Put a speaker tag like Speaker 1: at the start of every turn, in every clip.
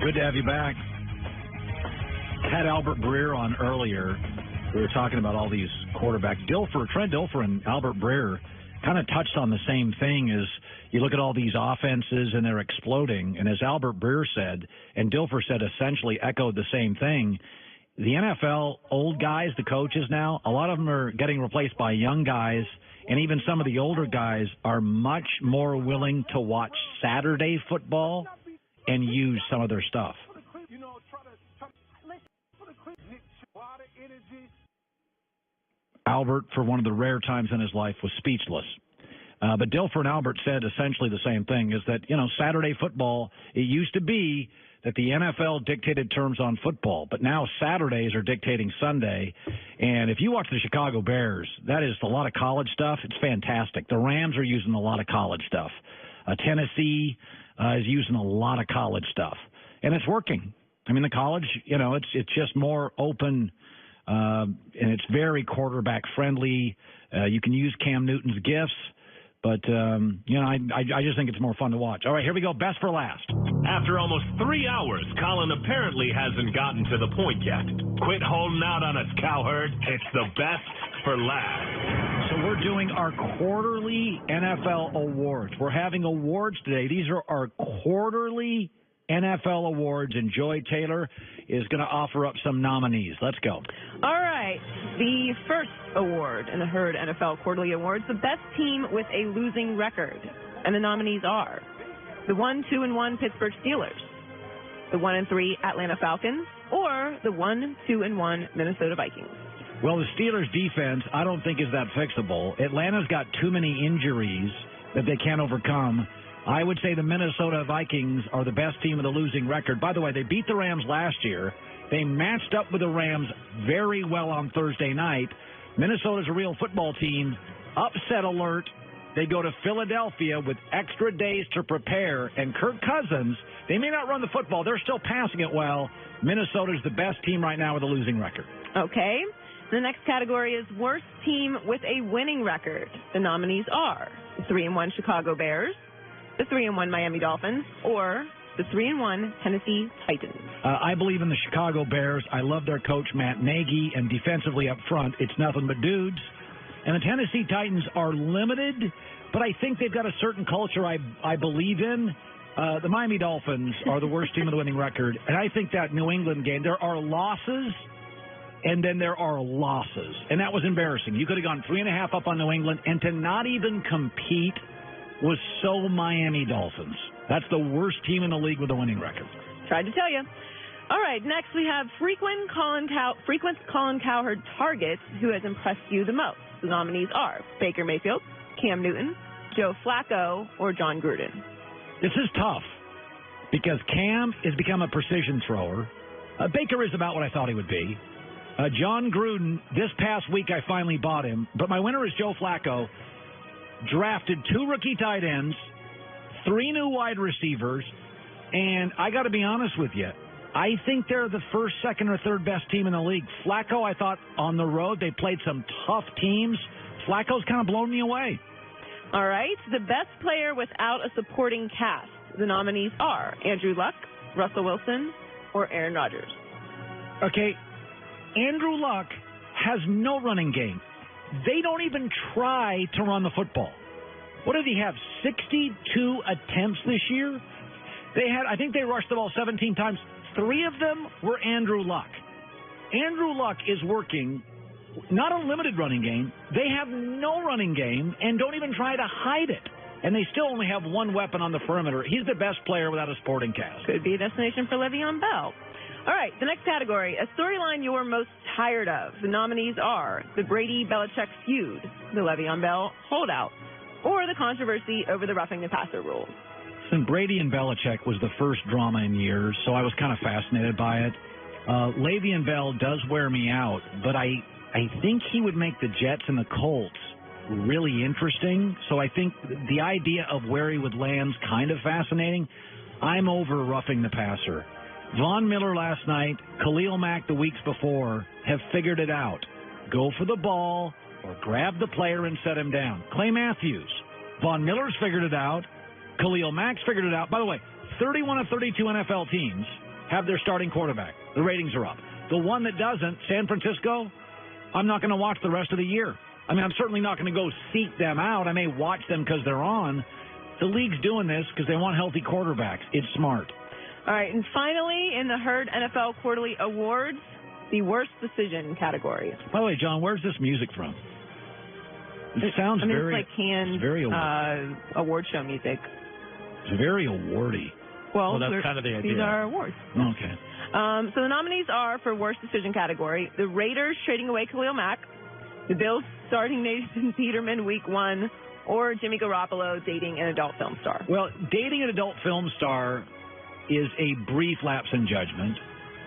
Speaker 1: Good to have you back. Had Albert Breer on earlier. We were talking about all these quarterbacks. Trent Dilfer and Albert Breer kind of touched on the same thing as you look at all these offenses and they're exploding. And as Albert Breer said, and Dilfer said essentially echoed the same thing, the NFL old guys, the coaches now, a lot of them are getting replaced by young guys, and even some of the older guys are much more willing to watch Saturday football and use some of their stuff. Albert, for one of the rare times in his life, was speechless. But Dilfer and Albert said essentially the same thing, is that, Saturday football, it used to be that the NFL dictated terms on football, but now Saturdays are dictating Sunday. And if you watch the Chicago Bears, that is a lot of college stuff. It's fantastic. The Rams are using a lot of college stuff. Tennessee is using a lot of college stuff, and it's working. I mean, the college, it's just more open, and it's very quarterback friendly. You can use Cam Newton's gifts, but I just think it's more fun to watch. All right, here we go. Best for last.
Speaker 2: After almost 3 hours, Colin apparently hasn't gotten to the point yet. Quit holding out on us, Cowherd. It's the best for last.
Speaker 1: So we're doing our quarterly NFL awards. We're having awards today. These are our quarterly NFL awards, and Joy Taylor is going to offer up some nominees. Let's go.
Speaker 3: All right. The first award in the Herd NFL Quarterly Awards, the best team with a losing record. And the nominees are the 1-2-1 Pittsburgh Steelers, the 1-3 Atlanta Falcons, or the 1-2-1 Minnesota Vikings.
Speaker 1: Well, the Steelers' defense, I don't think is that fixable. Atlanta's got too many injuries that they can't overcome. I would say the Minnesota Vikings are the best team with a losing record. By the way, they beat the Rams last year. They matched up with the Rams very well on Thursday night. Minnesota's a real football team. Upset alert. They go to Philadelphia with extra days to prepare. And Kirk Cousins, they may not run the football. They're still passing it well. Minnesota's the best team right now with a losing record.
Speaker 3: Okay. The next category is worst team with a winning record. The nominees are the 3-1 Chicago Bears, the 3-1 Miami Dolphins, or the 3-1 Tennessee Titans.
Speaker 1: I believe in the Chicago Bears. I love their coach, Matt Nagy, and defensively up front, it's nothing but dudes. And the Tennessee Titans are limited, but I think they've got a certain culture I believe in. The Miami Dolphins are the worst team with a winning record, and I think that New England game, there are losses, and then there are losses. And that was embarrassing. You could have gone 3.5 up on New England, and to not even compete was so Miami Dolphins. That's the worst team in the league with a winning record.
Speaker 3: Tried to tell you. All right, next we have frequent Colin Cowherd targets who has impressed you the most. The nominees are Baker Mayfield, Cam Newton, Joe Flacco, or John Gruden.
Speaker 1: This is tough because Cam has become a precision thrower. Baker is about what I thought he would be. John Gruden, this past week I finally bought him, but my winner is Joe Flacco. Drafted 2 rookie tight ends, 3 new wide receivers, and I got to be honest with you, I think they're the first, second, or third best team in the league. Flacco, I thought on the road they played some tough teams. Flacco's kind of blown me away.
Speaker 3: All right, the best player without a supporting cast. The nominees are Andrew Luck, Russell Wilson, or Aaron Rodgers.
Speaker 1: Okay, Andrew Luck has no running game. They don't even try to run the football. What did he have, 62 attempts this year? I think they rushed the ball 17 times. 3 of them were Andrew Luck. Andrew Luck is working, not a limited running game. They have no running game and don't even try to hide it. And they still only have 1 weapon on the perimeter. He's the best player without a sporting cast.
Speaker 3: Could be a destination for Le'Veon Bell. All right, the next category, a storyline you're most tired of. The nominees are the Brady-Belichick feud, the Le'Veon Bell holdout, or the controversy over the roughing the passer rule.
Speaker 1: Listen, Brady and Belichick was the first drama in years, so I was kind of fascinated by it. Le'Veon Bell does wear me out, but I think he would make the Jets and the Colts really interesting. So I think the idea of where he would land's kind of fascinating. I'm over roughing the passer. Von Miller last night, Khalil Mack the weeks before have figured it out. Go for the ball or grab the player and set him down. Clay Matthews. Von Miller's figured it out. Khalil Mack's figured it out. By the way, 31 of 32 NFL teams have their starting quarterback. The ratings are up. The one that doesn't, San Francisco, I'm not going to watch the rest of the year. I mean, I'm certainly not going to go seek them out. I may watch them because they're on. The league's doing this because they want healthy quarterbacks. It's smart.
Speaker 3: All right, and finally, in the Herd NFL Quarterly Awards, the worst decision category.
Speaker 1: By the way, John, where's this music from? It sounds very,
Speaker 3: it's like canned
Speaker 1: very
Speaker 3: award show music.
Speaker 1: It's very awardy.
Speaker 3: Well,
Speaker 1: that's kind of the idea.
Speaker 3: These are awards.
Speaker 1: Okay.
Speaker 3: So the nominees are for worst decision category: the Raiders trading away Khalil Mack, the Bills starting Nathan Peterman week 1, or Jimmy Garoppolo dating an adult film star.
Speaker 1: Well, dating an adult film star is a brief lapse in judgment,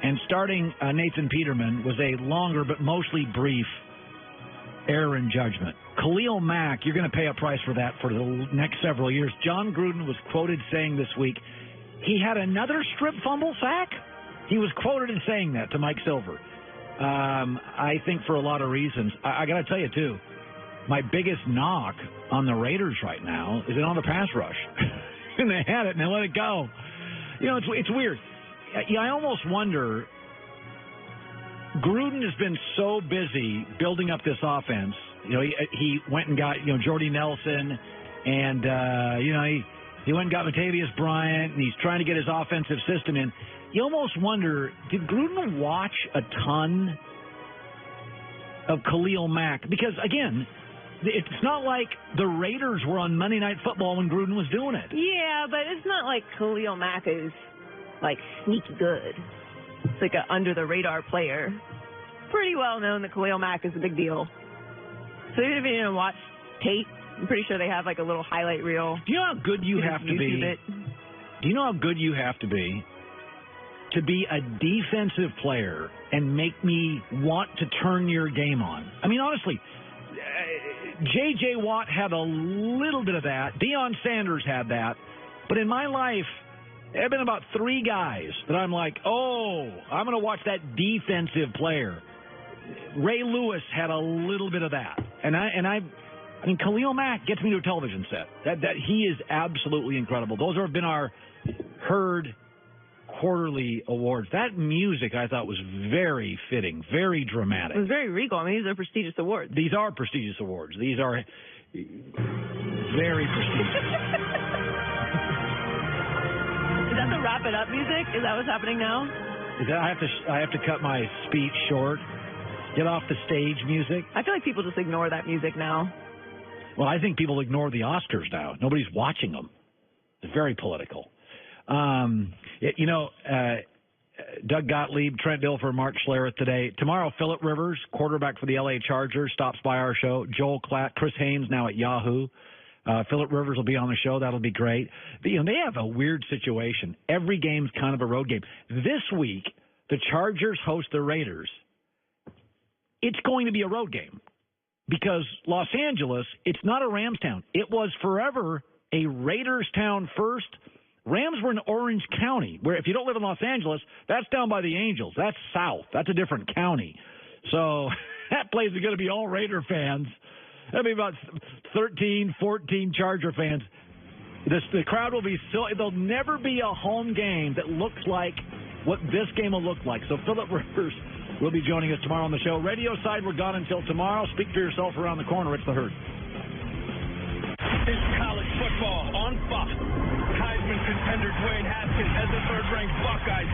Speaker 1: and starting Nathan Peterman was a longer but mostly brief error in judgment. Khalil Mack, you're going to pay a price for that for the next several years. John Gruden was quoted saying this week he had another strip fumble sack. He was quoted as saying that to Mike Silver. I think for a lot of reasons. I got to tell you, too, my biggest knock on the Raiders right now is on the pass rush. And they had it, and they let it go. You know, it's weird. I almost wonder, Gruden has been so busy building up this offense. You know, he went and got, Jordy Nelson, and, he went and got Latavius Bryant, and he's trying to get his offensive system in. You almost wonder, did Gruden watch a ton of Khalil Mack? Because, again, it's not like the Raiders were on Monday Night Football when Gruden was doing it.
Speaker 3: Yeah, but it's not like Khalil Mack is, like, sneaky good. It's like an under-the-radar player. Pretty well known that Khalil Mack is a big deal. So even if you didn't watch tape, I'm pretty sure they have, like, a little highlight reel.
Speaker 1: Do you know how good you have to be? Do you know how good you have to be a defensive player and make me want to turn your game on? I mean, honestly, J.J. Watt had a little bit of that. Deion Sanders had that. But in my life, there have been about 3 guys that I'm like, oh, I'm going to watch that defensive player. Ray Lewis had a little bit of that. And I mean, Khalil Mack gets me to a television set. That he is absolutely incredible. Those have been our Herd Quarterly Awards. That music, I thought, was very fitting, very dramatic.
Speaker 3: It was very regal. I mean, these are prestigious awards.
Speaker 1: These are prestigious awards. These are very prestigious.
Speaker 3: Is that the wrap it up music? Is that what's happening now?
Speaker 1: Is that I have to cut my speech short? Get off the stage music?
Speaker 3: I feel like people just ignore that music now.
Speaker 1: Well, I think people ignore the Oscars now. Nobody's watching them. It's very political. Doug Gottlieb, Trent Dilfer, Mark Schlereth today. Tomorrow, Phillip Rivers, quarterback for the L.A. Chargers, stops by our show. Joel Klatt, Chris Haynes now at Yahoo. Phillip Rivers will be on the show. That'll be great. They have a weird situation. Every game's kind of a road game. This week, the Chargers host the Raiders. It's going to be a road game because Los Angeles, it's not a Rams town. It was forever a Raiders town first. Rams were in Orange County, where if you don't live in Los Angeles, that's down by the Angels. That's south. That's a different county. So that place is going to be all Raider fans. That'll be about 13, 14 Charger fans. The crowd will be so – there'll never be a home game that looks like what this game will look like. So Phillip Rivers will be joining us tomorrow on the show. Radio side, we're gone until tomorrow. Speak for yourself around the corner. It's the Herd.
Speaker 4: It's college football on Fox. Heisman contender Dwayne Haskins has the third-ranked Buckeyes